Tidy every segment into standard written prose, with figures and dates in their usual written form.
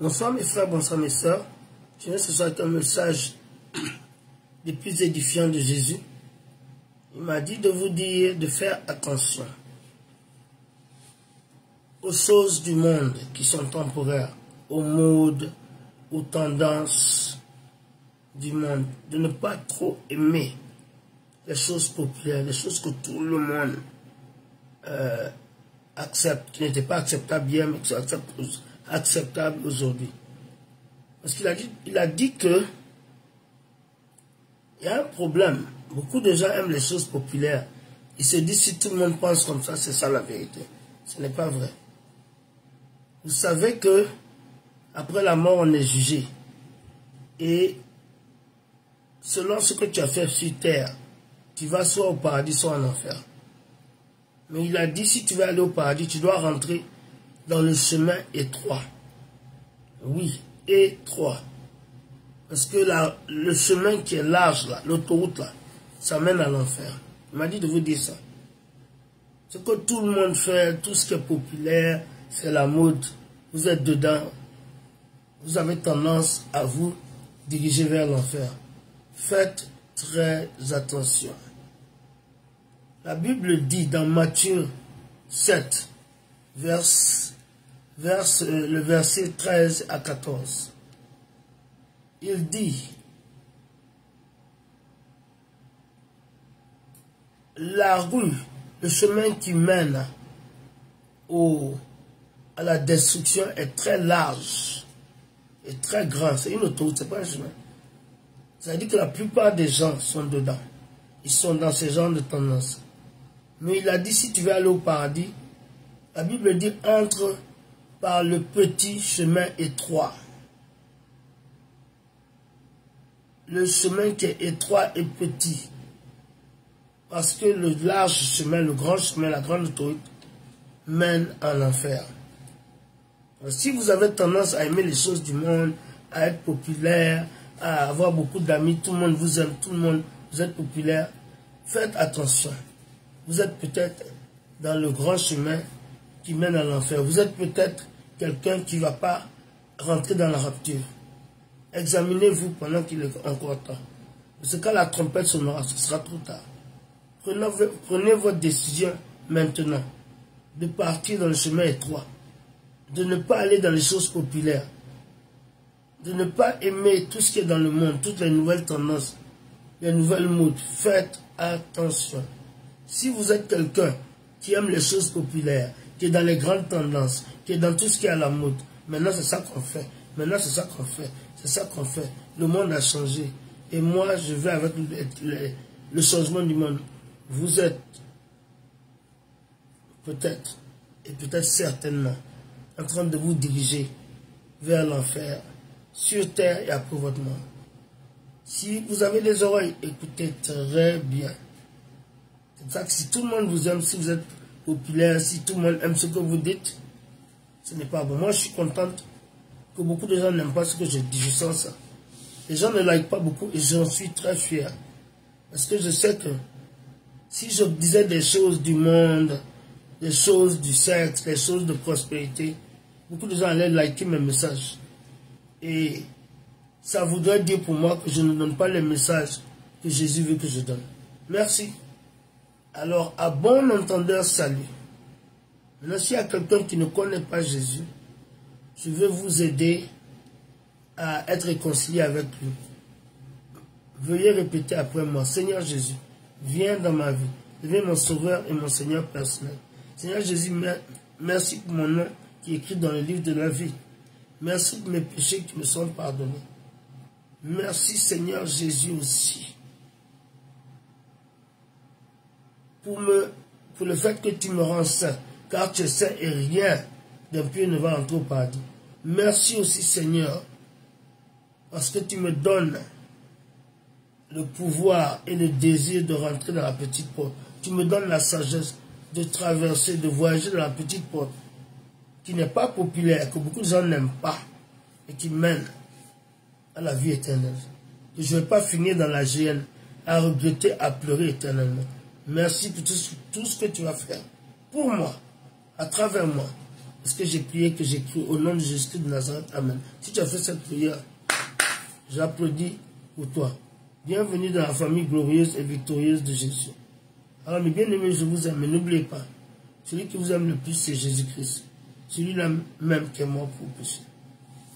Bonsoir mes frères, bonsoir mes sœurs. Je viens ce soir avec un message le plus édifiant de Jésus. Il m'a dit de vous dire de faire attention aux choses du monde qui sont temporaires, aux modes, aux tendances du monde. De ne pas trop aimer les choses populaires, les choses que tout le monde accepte, qui n'étaient pas acceptables hier, mais qui sont acceptables aujourd'hui. Parce qu'il a dit que il y a un problème. Beaucoup de gens aiment les choses populaires. Ils se disent si tout le monde pense comme ça, c'est ça la vérité. Ce n'est pas vrai. Vous savez que après la mort, on est jugé. Et selon ce que tu as fait sur terre, tu vas soit au paradis, soit en enfer. Mais il a dit, si tu veux aller au paradis, tu dois rentrer dans le chemin étroit. Oui, étroit. Parce que le chemin qui est large, là, l'autoroute, là, ça mène à l'enfer. Il m'a dit de vous dire ça. Ce que tout le monde fait, tout ce qui est populaire, c'est la mode. Vous êtes dedans. Vous avez tendance à vous diriger vers l'enfer. Faites très attention. La Bible dit dans Matthieu 7, le verset 13 à 14. Il dit, la rue, le chemin qui mène à la destruction est très large et très grand. C'est une autoroute, c'est pas un chemin. Ça veut dire que la plupart des gens sont dedans. Ils sont dans ce genre de tendance. Mais il a dit, si tu veux aller au paradis, la Bible dit, entre par le petit chemin étroit. Le chemin qui est étroit et petit. Parce que le large chemin, le grand chemin, la grande autoroute, mène à l'enfer. Si vous avez tendance à aimer les choses du monde, à être populaire, à avoir beaucoup d'amis, tout le monde vous aime, tout le monde, vous êtes populaire, faites attention. Vous êtes peut-être dans le grand chemin qui mène à l'enfer. Vous êtes peut-être quelqu'un qui ne va pas rentrer dans la rapture. Examinez-vous pendant qu'il est encore temps. Parce que quand la trompette sonnera, ce sera trop tard. Prenez votre décision maintenant de partir dans le chemin étroit, de ne pas aller dans les choses populaires, de ne pas aimer tout ce qui est dans le monde, toutes les nouvelles tendances, les nouvelles modes. Faites attention. Si vous êtes quelqu'un qui aime les choses populaires, qui est dans les grandes tendances, qui est dans tout ce qui est à la mode, maintenant c'est ça qu'on fait. Maintenant c'est ça qu'on fait. C'est ça qu'on fait. Le monde a changé. Et moi, je vais avec le changement du monde. Vous êtes peut-être, et peut-être certainement, en train de vous diriger vers l'enfer, sur terre et après votre mort. Si vous avez des oreilles, écoutez très bien. C'est ça que si tout le monde vous aime, si vous êtes populaire, si tout le monde aime ce que vous dites, ce n'est pas bon. Moi, je suis contente que beaucoup de gens n'aiment pas ce que je dis. Je sens ça. Les gens ne like pas beaucoup et j'en suis très fier. Parce que je sais que si je disais des choses du monde, des choses du sexe, des choses de prospérité, beaucoup de gens allaient liker mes messages. Et ça voudrait dire pour moi que je ne donne pas les messages que Jésus veut que je donne. Merci. Alors, à bon entendeur, salut. Maintenant, s'il y a quelqu'un qui ne connaît pas Jésus, je vais vous aider à être réconcilié avec lui. Veuillez répéter après moi, Seigneur Jésus, viens dans ma vie. Deviens mon sauveur et mon Seigneur personnel. Seigneur Jésus, merci pour mon nom qui est écrit dans le livre de la vie. Merci pour mes péchés qui me sont pardonnés. Merci Seigneur Jésus aussi. Pour le fait que tu me rends saint, car tu es saint et rien d'impur ne va entrer au paradis. Merci aussi Seigneur, parce que tu me donnes le pouvoir et le désir de rentrer dans la petite porte. Tu me donnes la sagesse de traverser, de voyager dans la petite porte, qui n'est pas populaire, que beaucoup de gens n'aiment pas, et qui mène à la vie éternelle. Que je ne vais pas finir dans la géhenne, à regretter, à pleurer éternellement. Merci pour tout ce que tu vas faire pour moi, à travers moi. Parce que j'ai prié, que j'ai cru au nom de Jésus de Nazareth. Amen. Si tu as fait cette prière, j'applaudis pour toi. Bienvenue dans la famille glorieuse et victorieuse de Jésus. Alors mes bien-aimés, je vous aime, mais n'oubliez pas, celui qui vous aime le plus, c'est Jésus-Christ. Celui-là même qui est mort pour pécher.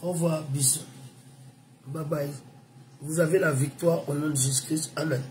Au revoir, bisous. Bye bye. Vous avez la victoire au nom de Jésus-Christ. Amen.